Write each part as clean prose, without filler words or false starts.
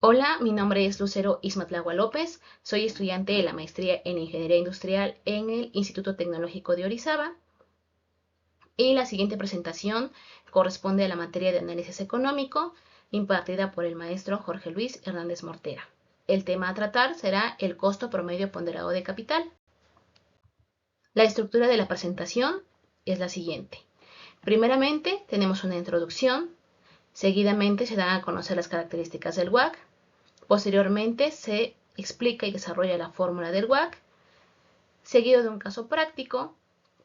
Hola, mi nombre es Lucero Ismatlagua López, soy estudiante de la maestría en Ingeniería Industrial en el Instituto Tecnológico de Orizaba y la siguiente presentación corresponde a la materia de análisis económico impartida por el maestro Jorge Luis Hernández Mortera. El tema a tratar será el costo promedio ponderado de capital. La estructura de la presentación es la siguiente. Primeramente tenemos una introducción, seguidamente se dan a conocer las características del WACC. Posteriormente se explica y desarrolla la fórmula del WACC, seguido de un caso práctico.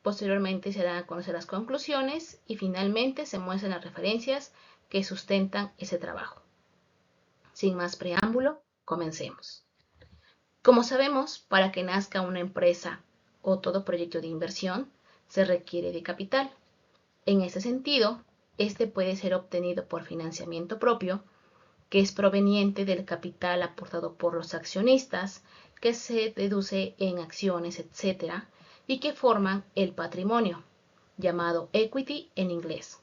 Posteriormente se dan a conocer las conclusiones y finalmente se muestran las referencias que sustentan ese trabajo. Sin más preámbulo, comencemos. Como sabemos, para que nazca una empresa o todo proyecto de inversión, se requiere de capital. En este sentido, este puede ser obtenido por financiamiento propio, que es proveniente del capital aportado por los accionistas, que se deduce en acciones, etc., y que forman el patrimonio, llamado equity en inglés.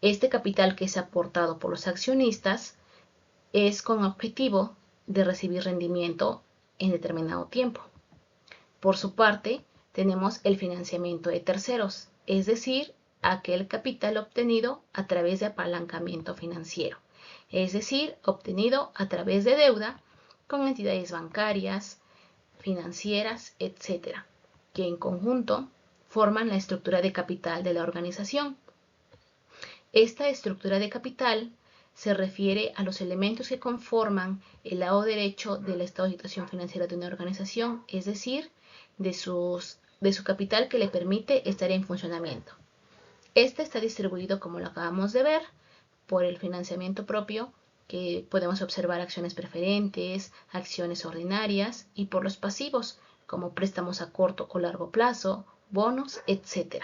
Este capital que es aportado por los accionistas es con objetivo de recibir rendimiento en determinado tiempo. Por su parte, tenemos el financiamiento de terceros, es decir, aquel capital obtenido a través de apalancamiento financiero, es decir, obtenido a través de deuda con entidades bancarias, financieras, etc., que en conjunto forman la estructura de capital de la organización. Esta estructura de capital se refiere a los elementos que conforman el lado derecho del estado de situación financiera de una organización, es decir, de su capital que le permite estar en funcionamiento. Este está distribuido, como lo acabamos de ver, por el financiamiento propio, que podemos observar acciones preferentes, acciones ordinarias, y por los pasivos, como préstamos a corto o largo plazo, bonos, etc.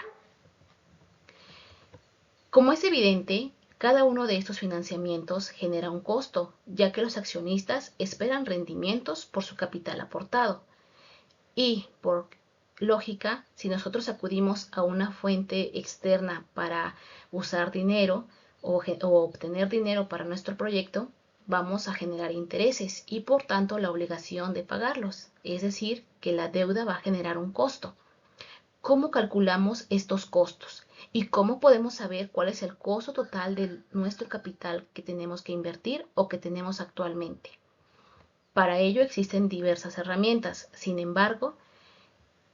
Como es evidente, cada uno de estos financiamientos genera un costo, ya que los accionistas esperan rendimientos por su capital aportado. Y por lógica, si nosotros acudimos a una fuente externa para usar dinero o obtener dinero para nuestro proyecto, vamos a generar intereses y por tanto la obligación de pagarlos. Es decir, que la deuda va a generar un costo. ¿Cómo calculamos estos costos? ¿Y cómo podemos saber cuál es el costo total de nuestro capital que tenemos que invertir o que tenemos actualmente? Para ello existen diversas herramientas. Sin embargo,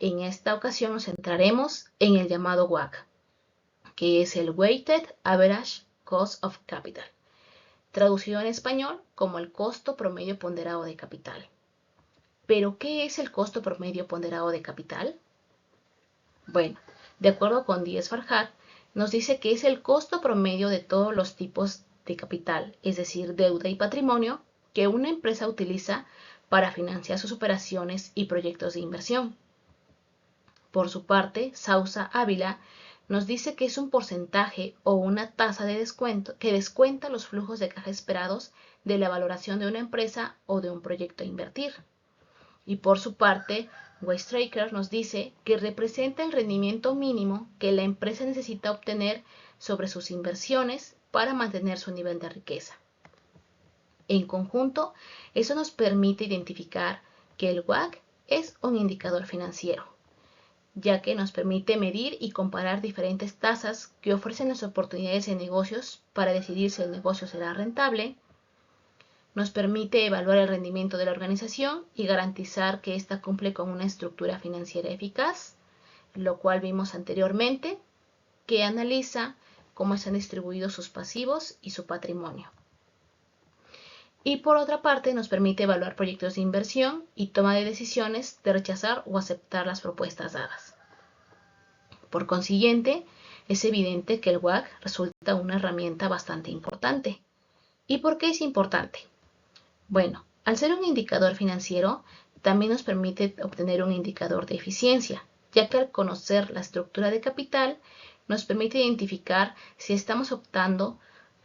en esta ocasión nos centraremos en el llamado WACC, que es el Weighted Average Cost of Capital, traducido en español como el costo promedio ponderado de capital. ¿Pero qué es el costo promedio ponderado de capital? Bueno, de acuerdo con Díez Farhat, nos dice que es el costo promedio de todos los tipos de capital, es decir, deuda y patrimonio, que una empresa utiliza para financiar sus operaciones y proyectos de inversión. Por su parte, Sousa Ávila nos dice que es un porcentaje o una tasa de descuento que descuenta los flujos de caja esperados de la valoración de una empresa o de un proyecto a invertir. Y por su parte, Weistraker nos dice que representa el rendimiento mínimo que la empresa necesita obtener sobre sus inversiones para mantener su nivel de riqueza. En conjunto, eso nos permite identificar que el WACC es un indicador financiero, ya que nos permite medir y comparar diferentes tasas que ofrecen las oportunidades de negocios para decidir si el negocio será rentable. Nos permite evaluar el rendimiento de la organización y garantizar que ésta cumple con una estructura financiera eficaz, lo cual vimos anteriormente, que analiza cómo están distribuidos sus pasivos y su patrimonio. Y por otra parte, nos permite evaluar proyectos de inversión y toma de decisiones de rechazar o aceptar las propuestas dadas. Por consiguiente, es evidente que el WACC resulta una herramienta bastante importante. ¿Y por qué es importante? Bueno, al ser un indicador financiero, también nos permite obtener un indicador de eficiencia, ya que al conocer la estructura de capital, nos permite identificar si estamos optando,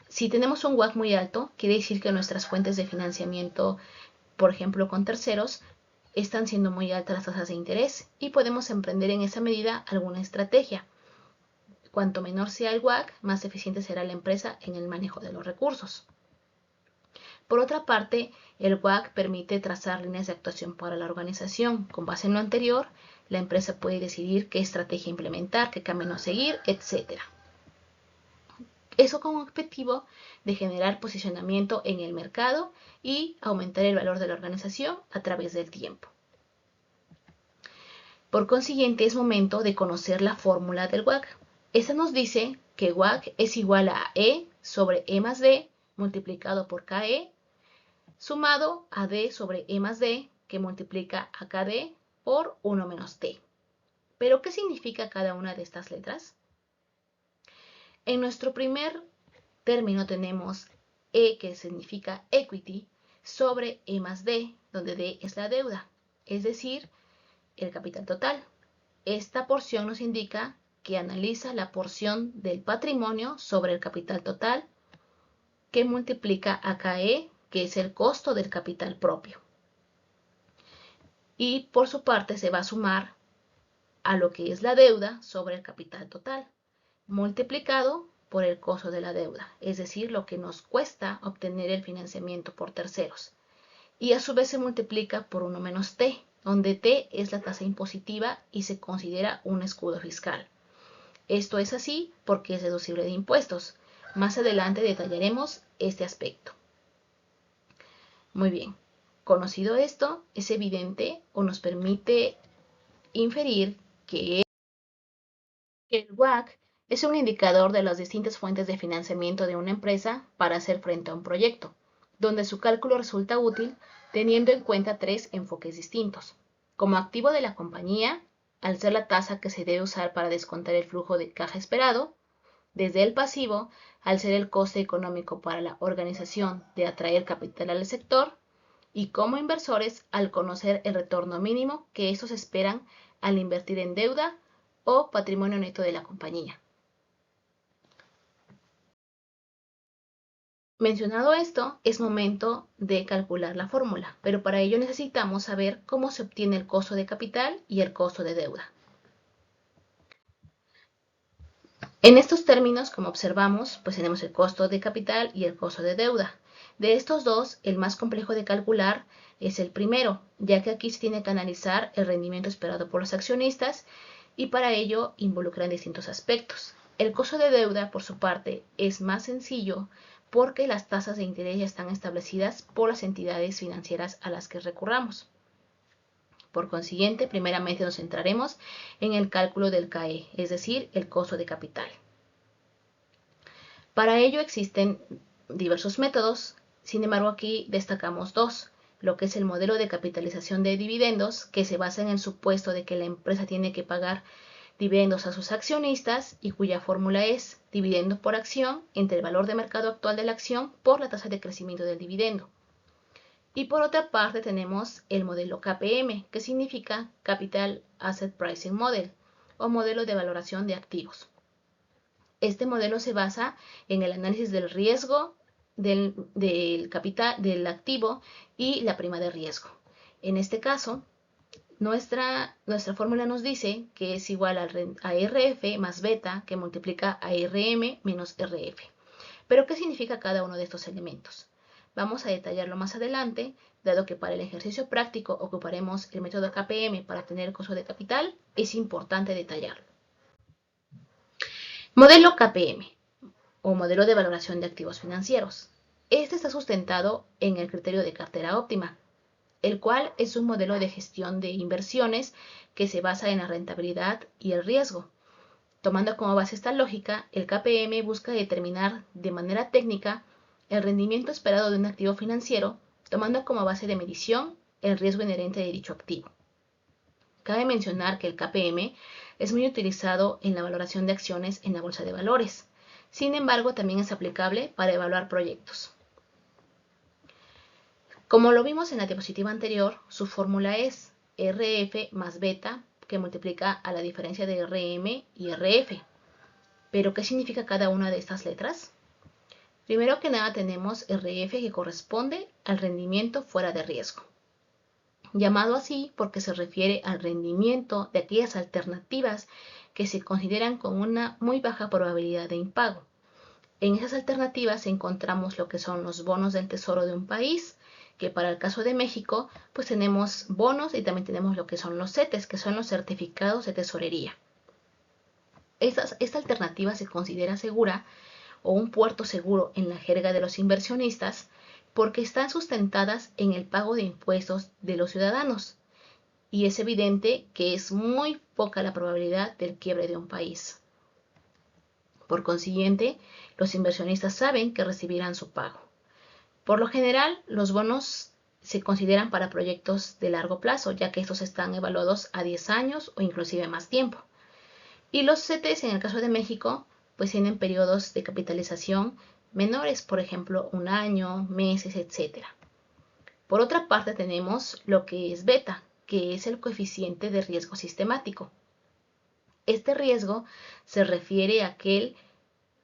si tenemos un WACC muy alto, quiere decir que nuestras fuentes de financiamiento, por ejemplo con terceros, están siendo muy altas las tasas de interés y podemos emprender en esa medida alguna estrategia. Cuanto menor sea el WACC, más eficiente será la empresa en el manejo de los recursos. Por otra parte, el WACC permite trazar líneas de actuación para la organización. Con base en lo anterior, la empresa puede decidir qué estrategia implementar, qué camino seguir, etc. Eso con objetivo de generar posicionamiento en el mercado y aumentar el valor de la organización a través del tiempo. Por consiguiente, es momento de conocer la fórmula del WACC. Esta nos dice que WACC es igual a E sobre E más D multiplicado por KE sumado a D sobre E más D que multiplica a KD por 1 menos T. ¿Pero qué significa cada una de estas letras? En nuestro primer término tenemos E, que significa equity, sobre E más D, donde D es la deuda, es decir, el capital total. Esta porción nos indica que analiza la porción del patrimonio sobre el capital total que multiplica a KE, que es el costo del capital propio. Y por su parte se va a sumar a lo que es la deuda sobre el capital total, multiplicado por el costo de la deuda, es decir, lo que nos cuesta obtener el financiamiento por terceros. Y a su vez se multiplica por 1 menos T, donde T es la tasa impositiva y se considera un escudo fiscal. Esto es así porque es deducible de impuestos. Más adelante detallaremos este aspecto. Muy bien, conocido esto, es evidente o nos permite inferir que el WACC es un indicador de las distintas fuentes de financiamiento de una empresa para hacer frente a un proyecto, donde su cálculo resulta útil teniendo en cuenta tres enfoques distintos. Como activo de la compañía, al ser la tasa que se debe usar para descontar el flujo de caja esperado, desde el pasivo, al ser el coste económico para la organización de atraer capital al sector, y como inversores al conocer el retorno mínimo que estos esperan al invertir en deuda o patrimonio neto de la compañía. Mencionado esto, es momento de calcular la fórmula, pero para ello necesitamos saber cómo se obtiene el costo de capital y el costo de deuda. En estos términos, como observamos, pues tenemos el costo de capital y el costo de deuda. De estos dos, el más complejo de calcular es el primero, ya que aquí se tiene que analizar el rendimiento esperado por los accionistas y para ello involucran distintos aspectos. El costo de deuda, por su parte, es más sencillo porque las tasas de interés ya están establecidas por las entidades financieras a las que recurramos. Por consiguiente, primeramente nos centraremos en el cálculo del CAE, es decir, el costo de capital. Para ello existen diversos métodos, sin embargo aquí destacamos dos, lo que es el modelo de capitalización de dividendos, que se basa en el supuesto de que la empresa tiene que pagar dividendos a sus accionistas y cuya fórmula es dividendo por acción entre el valor de mercado actual de la acción por la tasa de crecimiento del dividendo. Y por otra parte tenemos el modelo KPM, que significa Capital Asset Pricing Model, o modelo de valoración de activos. Este modelo se basa en el análisis del riesgo del capital, del activo y la prima de riesgo. En este caso, nuestra fórmula nos dice que es igual a RF más beta, que multiplica a RM menos RF. ¿Pero qué significa cada uno de estos elementos? Vamos a detallarlo más adelante, dado que para el ejercicio práctico ocuparemos el método KPM para tener el costo de capital, es importante detallarlo. Modelo KPM, o modelo de valoración de activos financieros. Este está sustentado en el criterio de cartera óptima, el cual es un modelo de gestión de inversiones que se basa en la rentabilidad y el riesgo. Tomando como base esta lógica, el KPM busca determinar de manera técnica el rendimiento esperado de un activo financiero, tomando como base de medición el riesgo inherente de dicho activo. Cabe mencionar que el KPM es muy utilizado en la valoración de acciones en la bolsa de valores. Sin embargo, también es aplicable para evaluar proyectos. Como lo vimos en la diapositiva anterior, su fórmula es RF más beta, que multiplica a la diferencia de RM y RF. ¿Pero qué significa cada una de estas letras? Primero que nada tenemos RF, que corresponde al rendimiento fuera de riesgo, llamado así porque se refiere al rendimiento de aquellas alternativas que se consideran con una muy baja probabilidad de impago. En esas alternativas encontramos lo que son los bonos del tesoro de un país, que para el caso de México, pues tenemos bonos y también tenemos lo que son los CETES, que son los certificados de tesorería. Esta alternativa se considera segura o un puerto seguro en la jerga de los inversionistas porque están sustentadas en el pago de impuestos de los ciudadanos y es evidente que es muy poca la probabilidad del quiebre de un país. Por consiguiente, los inversionistas saben que recibirán su pago. Por lo general, los bonos se consideran para proyectos de largo plazo, ya que estos están evaluados a 10 años o inclusive más tiempo. Y los CETES, en el caso de México, pues tienen periodos de capitalización menores, por ejemplo, un año, meses, etc. Por otra parte, tenemos lo que es beta, que es el coeficiente de riesgo sistemático. Este riesgo se refiere a aquel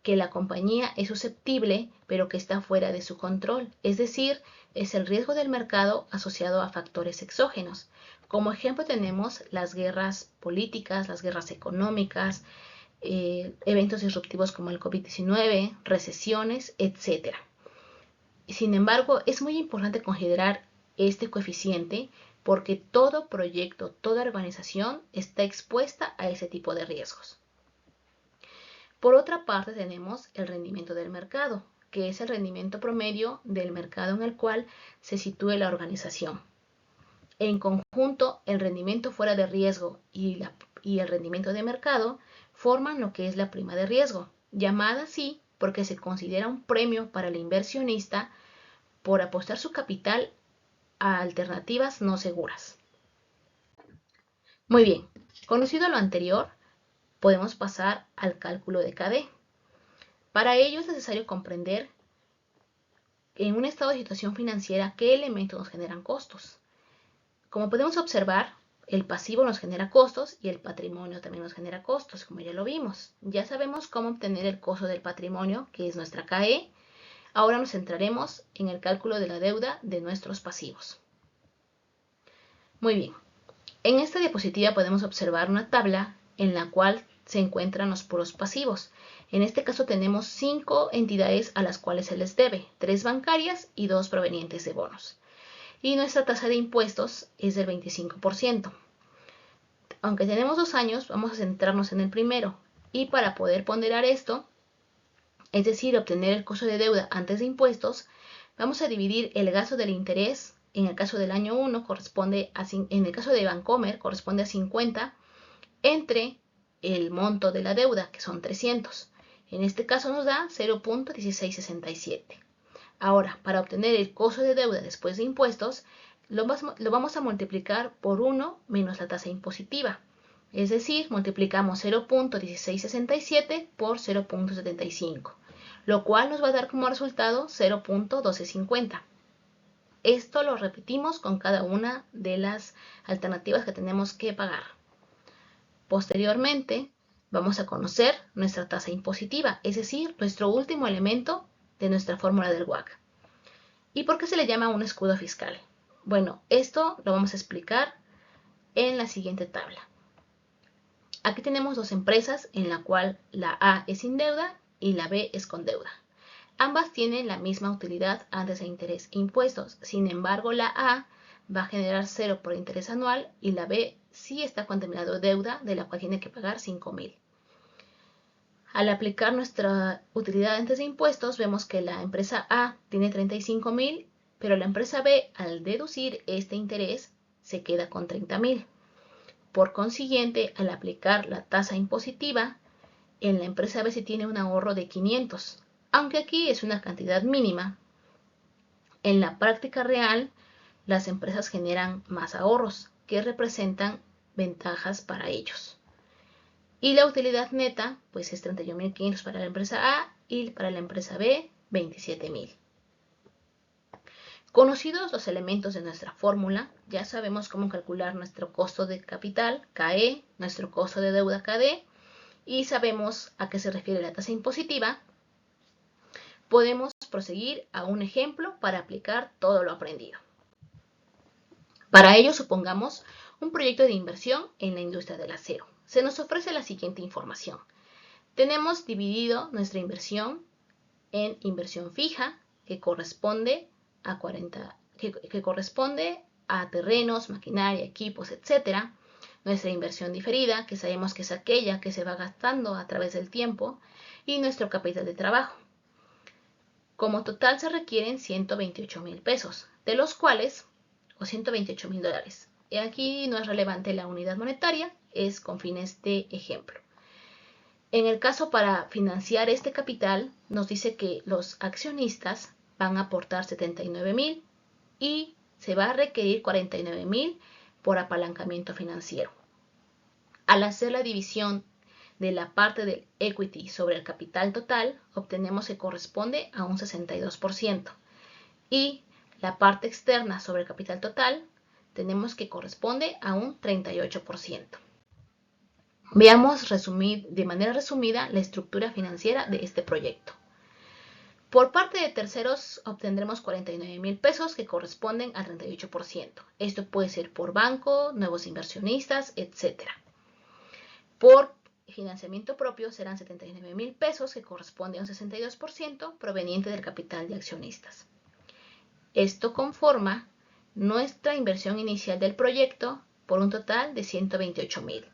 que la compañía es susceptible, pero que está fuera de su control, es decir, es el riesgo del mercado asociado a factores exógenos. Como ejemplo tenemos las guerras políticas, las guerras económicas, eventos disruptivos como el COVID-19, recesiones, etc. Sin embargo, es muy importante considerar este coeficiente porque todo proyecto, toda organización está expuesta a ese tipo de riesgos. Por otra parte, tenemos el rendimiento del mercado, que es el rendimiento promedio del mercado en el cual se sitúe la organización. En conjunto, el rendimiento fuera de riesgo y el rendimiento de mercado forman lo que es la prima de riesgo, llamada así porque se considera un premio para el inversionista por apostar su capital a alternativas no seguras. Muy bien, conocido lo anterior, podemos pasar al cálculo de KD. Para ello es necesario comprender en un estado de situación financiera qué elementos nos generan costos. Como podemos observar, el pasivo nos genera costos y el patrimonio también nos genera costos, como ya lo vimos. Ya sabemos cómo obtener el costo del patrimonio, que es nuestra KE. Ahora nos centraremos en el cálculo de la deuda de nuestros pasivos. Muy bien, en esta diapositiva podemos observar una tabla en la cual se encuentran los puros pasivos. En este caso tenemos 5 entidades a las cuales se les debe, 3 bancarias y 2 provenientes de bonos. Y nuestra tasa de impuestos es del 25%. Aunque tenemos 2 años, vamos a centrarnos en el primero. Y para poder ponderar esto, es decir, obtener el costo de deuda antes de impuestos, vamos a dividir el gasto del interés. En el caso del año 1 en el caso de Bancomer corresponde a 50 entre el monto de la deuda, que son 300. En este caso nos da 0.1667. Ahora, para obtener el costo de deuda después de impuestos, lo vamos a multiplicar por 1 menos la tasa impositiva. Es decir, multiplicamos 0.1667 por 0.75, lo cual nos va a dar como resultado 0.1250. Esto lo repetimos con cada una de las alternativas que tenemos que pagar. Posteriormente, vamos a conocer nuestra tasa impositiva, es decir, nuestro último elemento de nuestra fórmula del WACC. ¿Y por qué se le llama un escudo fiscal? Bueno, esto lo vamos a explicar en la siguiente tabla. Aquí tenemos dos empresas en la cual la A es sin deuda y la B es con deuda. Ambas tienen la misma utilidad antes de interés e impuestos. Sin embargo, la A va a generar 0 por interés anual y la B sí está contemplando deuda de la cual tiene que pagar 5.000. Al aplicar nuestra utilidad antes de impuestos, vemos que la empresa A tiene 35.000, pero la empresa B, al deducir este interés, se queda con 30.000. Por consiguiente, al aplicar la tasa impositiva, en la empresa B se tiene un ahorro de 500, aunque aquí es una cantidad mínima. En la práctica real, las empresas generan más ahorros, que representan ventajas para ellos. Y la utilidad neta, pues es 31.500 para la empresa A y para la empresa B, 27.000. Conocidos los elementos de nuestra fórmula, ya sabemos cómo calcular nuestro costo de capital, KE, nuestro costo de deuda, KD, y sabemos a qué se refiere la tasa impositiva. Podemos proseguir a un ejemplo para aplicar todo lo aprendido. Para ello, supongamos un proyecto de inversión en la industria del acero. Se nos ofrece la siguiente información. Tenemos dividido nuestra inversión en inversión fija, que corresponde a que corresponde a terrenos, maquinaria, equipos, etc. Nuestra inversión diferida, que sabemos que es aquella que se va gastando a través del tiempo, y nuestro capital de trabajo. Como total se requieren 128,000 pesos, de los cuales, o 128,000 dólares. Y aquí no es relevante la unidad monetaria, es con fines de ejemplo. En el caso para financiar este capital, nos dice que los accionistas van a aportar 79,000 y se va a requerir 49,000 por apalancamiento financiero. Al hacer la división de la parte del equity sobre el capital total, obtenemos que corresponde a un 62%. Y la parte externa sobre el capital total, tenemos que corresponde a un 38%. Veamos de manera resumida la estructura financiera de este proyecto. Por parte de terceros obtendremos 49,000 pesos que corresponden al 38%. Esto puede ser por banco, nuevos inversionistas, etc. Por financiamiento propio serán 79,000 pesos que corresponde a un 62% proveniente del capital de accionistas. Esto conforma nuestra inversión inicial del proyecto por un total de 128,000.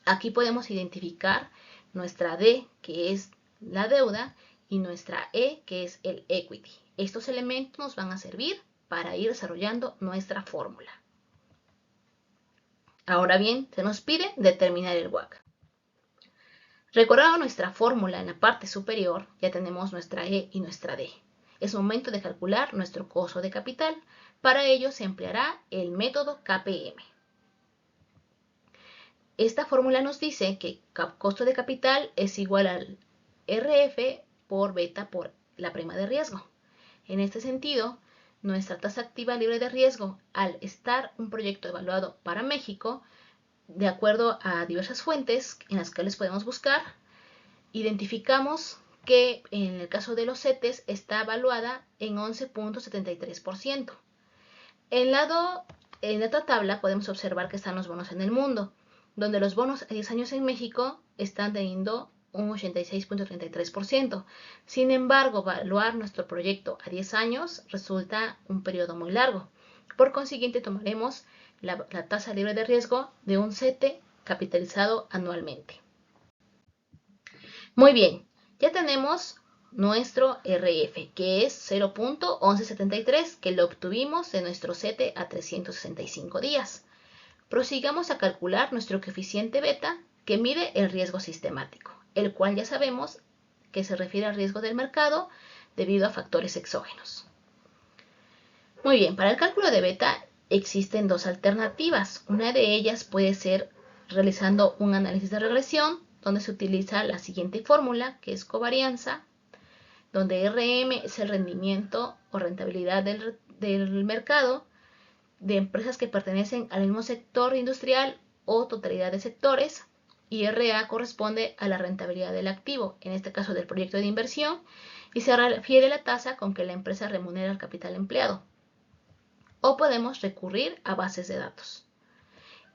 Aquí podemos identificar nuestra D, que es la deuda, y nuestra E, que es el equity. Estos elementos nos van a servir para ir desarrollando nuestra fórmula. Ahora bien, se nos pide determinar el WACC. Recordando nuestra fórmula en la parte superior, ya tenemos nuestra E y nuestra D. Es momento de calcular nuestro costo de capital. Para ello se empleará el método KPM. Esta fórmula nos dice que costo de capital es igual al RF por beta por la prima de riesgo. En este sentido, nuestra tasa activa libre de riesgo, al estar un proyecto evaluado para México, de acuerdo a diversas fuentes en las cuales podemos buscar, identificamos que en el caso de los CETES está evaluada en 11.73%. En la otra tabla podemos observar que están los bonos en el mundo, donde los bonos a 10 años en México están teniendo un 86.33%. Sin embargo, evaluar nuestro proyecto a 10 años resulta un periodo muy largo. Por consiguiente, tomaremos la tasa libre de riesgo de un CETE capitalizado anualmente. Muy bien, ya tenemos nuestro RF, que es 0.1173, que lo obtuvimos de nuestro CETE a 365 días. Prosigamos a calcular nuestro coeficiente beta, que mide el riesgo sistemático, el cual ya sabemos que se refiere al riesgo del mercado debido a factores exógenos. Muy bien, para el cálculo de beta existen dos alternativas. Una de ellas puede ser realizando un análisis de regresión, donde se utiliza la siguiente fórmula, que es covarianza, donde RM es el rendimiento o rentabilidad del mercado de empresas que pertenecen al mismo sector industrial o totalidad de sectores, y RA corresponde a la rentabilidad del activo, en este caso del proyecto de inversión, y se refiere a la tasa con que la empresa remunera el capital empleado. O podemos recurrir a bases de datos.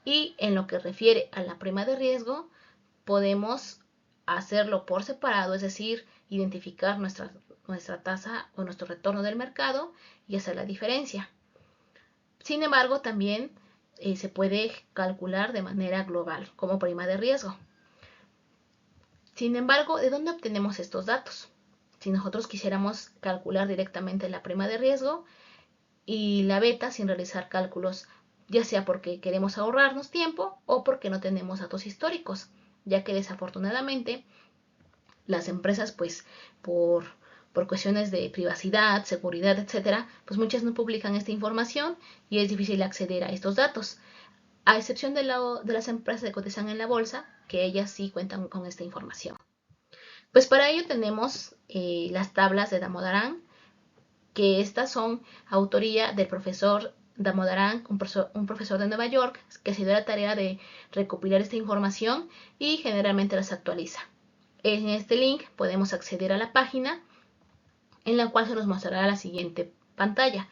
Y en lo que refiere a la prima de riesgo, podemos hacerlo por separado, es decir, identificar nuestra tasa o nuestro retorno del mercado y hacer la diferencia. Sin embargo, también se puede calcular de manera global como prima de riesgo. Sin embargo, ¿de dónde obtenemos estos datos? Si nosotros quisiéramos calcular directamente la prima de riesgo y la beta sin realizar cálculos, ya sea porque queremos ahorrarnos tiempo o porque no tenemos datos históricos, ya que desafortunadamente las empresas, pues por cuestiones de privacidad, seguridad, etcétera, pues muchas no publican esta información y es difícil acceder a estos datos, a excepción de las empresas que cotizan en la bolsa, que ellas sí cuentan con esta información. Pues para ello tenemos las tablas de Damodaran, que estas son autoría del profesor Damodaran, un profesor de Nueva York, que se dio la tarea de recopilar esta información y generalmente las actualiza. En este link podemos acceder a la página, en la cual se nos mostrará la siguiente pantalla.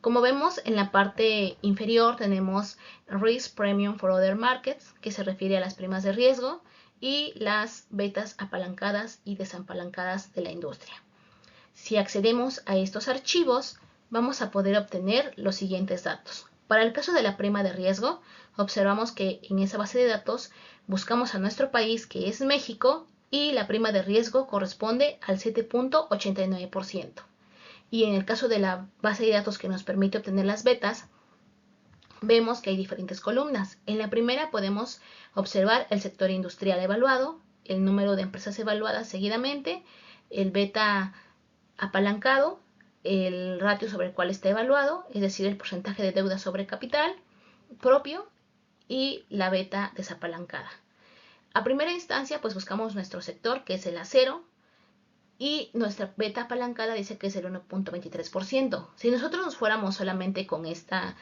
Como vemos, en la parte inferior tenemos Risk Premium for Other Markets, que se refiere a las primas de riesgo. y las betas apalancadas y desapalancadas de la industria. Si accedemos a estos archivos, vamos a poder obtener los siguientes datos. Para el caso de la prima de riesgo, observamos que en esa base de datos buscamos a nuestro país, que es México, y la prima de riesgo corresponde al 7.89%. Y en el caso de la base de datos que nos permite obtener las betas, vemos que hay diferentes columnas. En la primera podemos observar el sector industrial evaluado, el número de empresas evaluadas seguidamente, el beta apalancado, el ratio sobre el cual está evaluado, es decir, el porcentaje de deuda sobre capital propio, y la beta desapalancada. A primera instancia, pues buscamos nuestro sector, que es el acero, y nuestra beta apalancada dice que es el 1.23%. Si nosotros nos fuéramos solamente con esta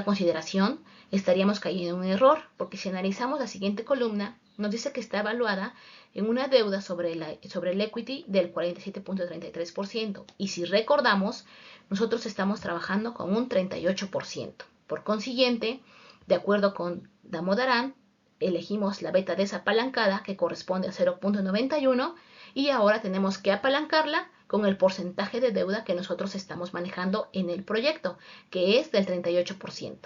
consideración, estaríamos cayendo en un error, porque si analizamos la siguiente columna, nos dice que está evaluada en una deuda sobre el equity del 47.33%. Y si recordamos, nosotros estamos trabajando con un 38%. Por consiguiente, de acuerdo con Damodaran, elegimos la beta desapalancada, que corresponde a 0.91, y ahora tenemos que apalancarla con el porcentaje de deuda que nosotros estamos manejando en el proyecto, que es del 38%.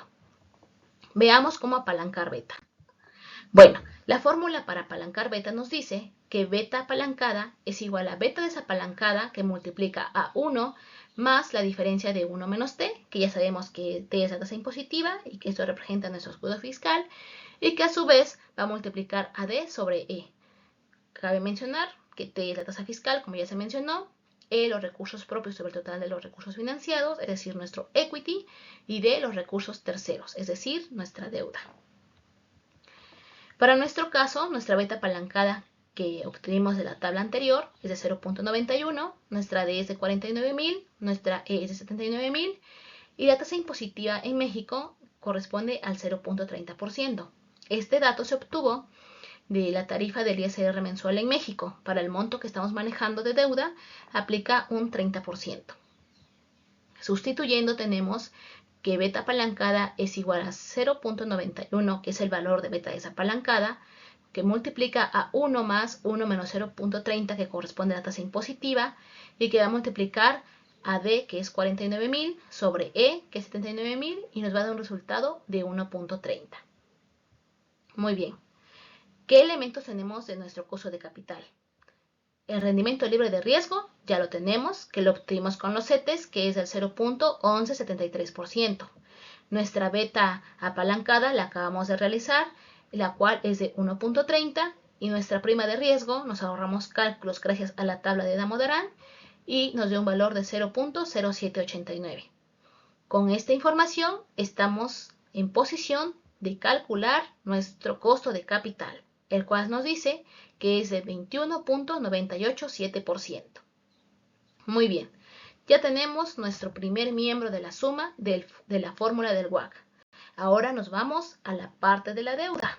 Veamos cómo apalancar beta. Bueno, la fórmula para apalancar beta nos dice que beta apalancada es igual a beta desapalancada, que multiplica a 1 más la diferencia de 1 menos t, que ya sabemos que t es la tasa impositiva y que esto representa nuestro escudo fiscal, y que a su vez va a multiplicar a d sobre e. Cabe mencionar que t es la tasa fiscal, como ya se mencionó, e los recursos propios sobre el total de los recursos financiados, es decir, nuestro equity, y d los recursos terceros, es decir, nuestra deuda. Para nuestro caso, nuestra beta apalancada que obtuvimos de la tabla anterior es de 0.91, nuestra D es de 49.000, nuestra E es de 79.000 y la tasa impositiva en México corresponde al 0.30%. Este dato se obtuvo de la tarifa del ISR mensual en México. Para el monto que estamos manejando de deuda, aplica un 30%. Sustituyendo, tenemos que beta apalancada es igual a 0.91, que es el valor de beta desapalancada, que multiplica a 1 más 1 menos 0.30, que corresponde a la tasa impositiva, y que va a multiplicar a D, que es 49.000, sobre E, que es 79.000, y nos va a dar un resultado de 1.30. Muy bien. ¿Qué elementos tenemos de nuestro costo de capital? El rendimiento libre de riesgo ya lo tenemos, que lo obtuvimos con los CETES, que es del 0.1173%. Nuestra beta apalancada la acabamos de realizar, la cual es de 1.30, y nuestra prima de riesgo nos ahorramos cálculos gracias a la tabla de Damodaran y nos dio un valor de 0.0789. Con esta información estamos en posición de calcular nuestro costo de capital, el cual nos dice que es de 21.987%. Muy bien, ya tenemos nuestro primer miembro de la suma de la fórmula del WACC. Ahora nos vamos a la parte de la deuda.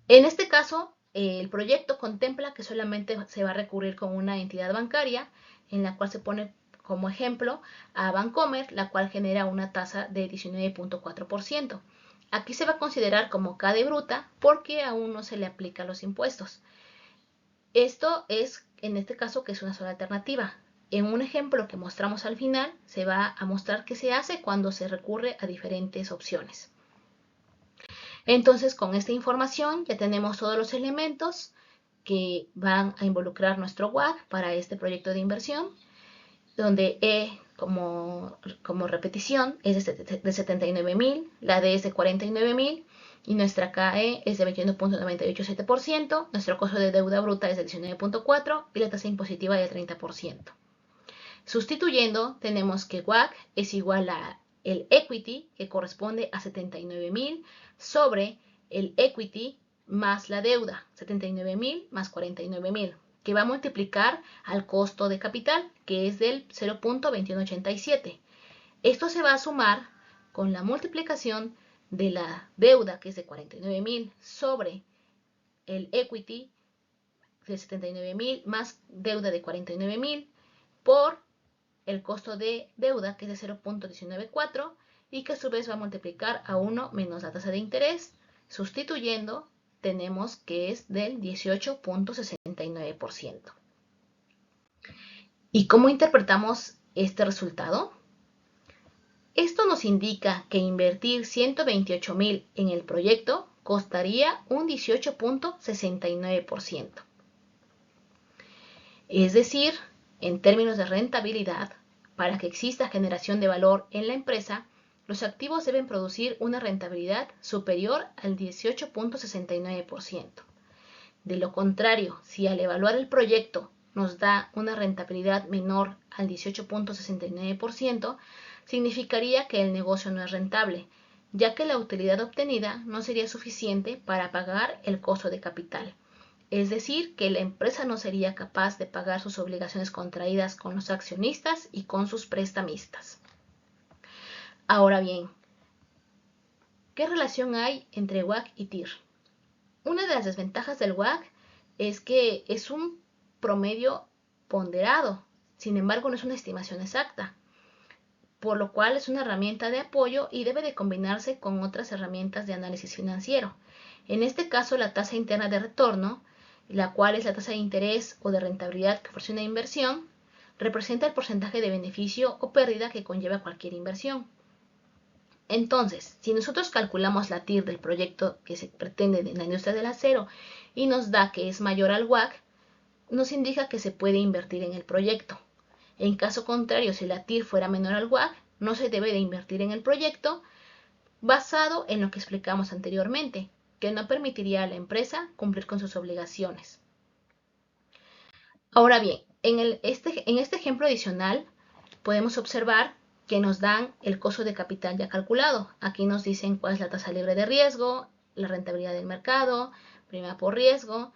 En este caso, el proyecto contempla que solamente se va a recurrir con una entidad bancaria, en la cual se pone como ejemplo a Bancomer, la cual genera una tasa de 19.4%. Aquí se va a considerar como CADE bruta porque aún no se le aplican los impuestos. Esto es, en este caso, que es una sola alternativa. En un ejemplo que mostramos al final, se va a mostrar qué se hace cuando se recurre a diferentes opciones. Entonces, con esta información ya tenemos todos los elementos que van a involucrar nuestro WACC para este proyecto de inversión, donde E como repetición es de 79.000, la D es de 49.000 y nuestra KE es de 21.987%, nuestro costo de deuda bruta es de 19.4% y la tasa impositiva del 30%. Sustituyendo, tenemos que WACC es igual a el equity, que corresponde a 79.000, sobre el equity más la deuda, 79.000 más 49.000, que va a multiplicar al costo de capital, que es del 0.2187. Esto se va a sumar con la multiplicación de la deuda, que es de 49.000, sobre el equity de 79.000 más deuda de 49.000 por el costo de deuda, que es de 0.194, y que a su vez va a multiplicar a 1 menos la tasa de interés, sustituyendo tenemos que es del 18.69%. ¿Y cómo interpretamos este resultado? Esto nos indica que invertir 128.000 en el proyecto costaría un 18.69%. Es decir, en términos de rentabilidad, para que exista generación de valor en la empresa, los activos deben producir una rentabilidad superior al 18.69%. De lo contrario, si al evaluar el proyecto nos da una rentabilidad menor al 18.69%, significaría que el negocio no es rentable, ya que la utilidad obtenida no sería suficiente para pagar el costo de capital. Es decir, que la empresa no sería capaz de pagar sus obligaciones contraídas con los accionistas y con sus prestamistas. Ahora bien, ¿qué relación hay entre WACC y TIR? Una de las desventajas del WACC es que es un promedio ponderado, sin embargo no es una estimación exacta, por lo cual es una herramienta de apoyo y debe de combinarse con otras herramientas de análisis financiero. En este caso, la tasa interna de retorno, la cual es la tasa de interés o de rentabilidad que ofrece una inversión, representa el porcentaje de beneficio o pérdida que conlleva cualquier inversión. Entonces, si nosotros calculamos la TIR del proyecto que se pretende en la industria del acero y nos da que es mayor al WACC, nos indica que se puede invertir en el proyecto. En caso contrario, si la TIR fuera menor al WACC, no se debe de invertir en el proyecto, basado en lo que explicamos anteriormente, que no permitiría a la empresa cumplir con sus obligaciones. Ahora bien, en este ejemplo adicional podemos observar que nos dan el costo de capital ya calculado. Aquí nos dicen cuál es la tasa libre de riesgo, la rentabilidad del mercado, prima por riesgo,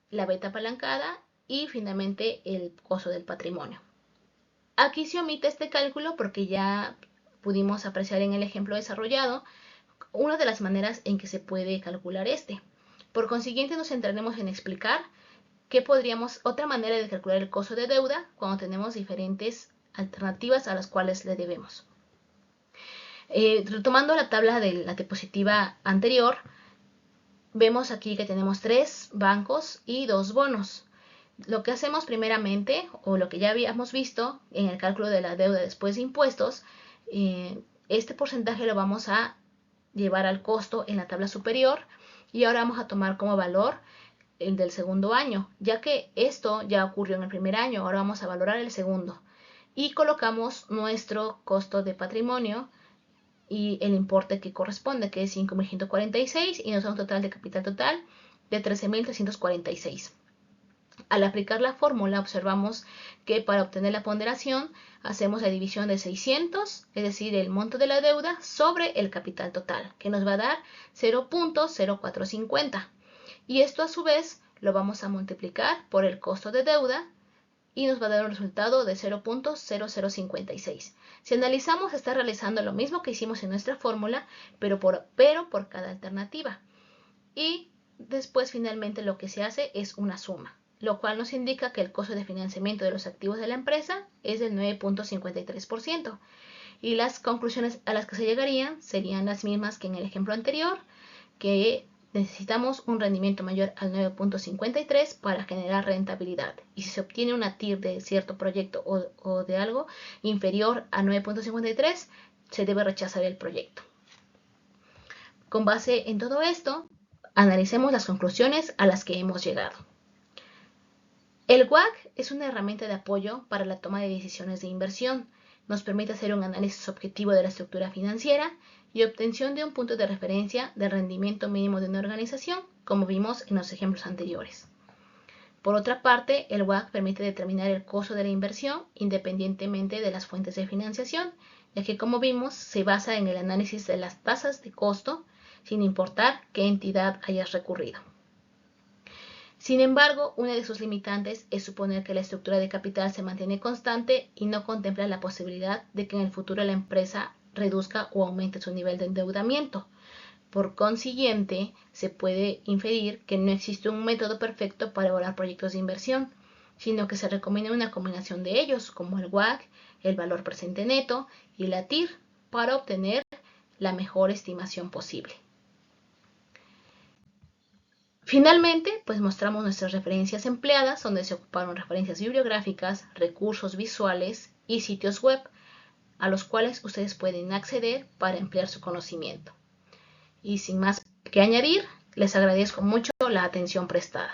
la beta apalancada y finalmente el costo del patrimonio. Aquí se omite este cálculo porque ya pudimos apreciar en el ejemplo desarrollado una de las maneras en que se puede calcular este. Por consiguiente, nos centraremos en explicar otra manera de calcular el costo de deuda cuando tenemos diferentes alternativas a las cuales le debemos. Retomando la tabla de la diapositiva anterior, vemos aquí que tenemos 3 bancos y 2 bonos. Lo que hacemos primeramente, o lo que ya habíamos visto en el cálculo de la deuda después de impuestos, este porcentaje lo vamos a llevar al costo en la tabla superior y ahora vamos a tomar como valor el del segundo año, ya que esto ya ocurrió en el primer año, ahora vamos a valorar el segundo y colocamos nuestro costo de patrimonio y el importe que corresponde, que es 5.146 y nos da un total de capital total de 13.346. Al aplicar la fórmula observamos que para obtener la ponderación hacemos la división de 600, es decir, el monto de la deuda sobre el capital total, que nos va a dar 0.0450. Y esto a su vez lo vamos a multiplicar por el costo de deuda y nos va a dar un resultado de 0.0056. Si analizamos, está realizando lo mismo que hicimos en nuestra fórmula, pero por cada alternativa. Y después finalmente lo que se hace es una suma, lo cual nos indica que el costo de financiamiento de los activos de la empresa es del 9.53%. Y las conclusiones a las que se llegarían serían las mismas que en el ejemplo anterior, que necesitamos un rendimiento mayor al 9.53 para generar rentabilidad. Y si se obtiene una TIR de cierto proyecto o de algo inferior a 9.53, se debe rechazar el proyecto. Con base en todo esto, analicemos las conclusiones a las que hemos llegado. El WACC es una herramienta de apoyo para la toma de decisiones de inversión. Nos permite hacer un análisis objetivo de la estructura financiera y obtención de un punto de referencia del rendimiento mínimo de una organización, como vimos en los ejemplos anteriores. Por otra parte, el WACC permite determinar el costo de la inversión independientemente de las fuentes de financiación, ya que, como vimos, se basa en el análisis de las tasas de costo, sin importar qué entidad hayas recurrido. Sin embargo, una de sus limitantes es suponer que la estructura de capital se mantiene constante y no contempla la posibilidad de que en el futuro la empresa reduzca o aumente su nivel de endeudamiento. Por consiguiente, se puede inferir que no existe un método perfecto para evaluar proyectos de inversión, sino que se recomienda una combinación de ellos, como el WACC, el valor presente neto y la TIR, para obtener la mejor estimación posible. Finalmente, pues mostramos nuestras referencias empleadas, donde se ocuparon referencias bibliográficas, recursos visuales y sitios web, a los cuales ustedes pueden acceder para emplear su conocimiento. Y sin más que añadir, les agradezco mucho la atención prestada.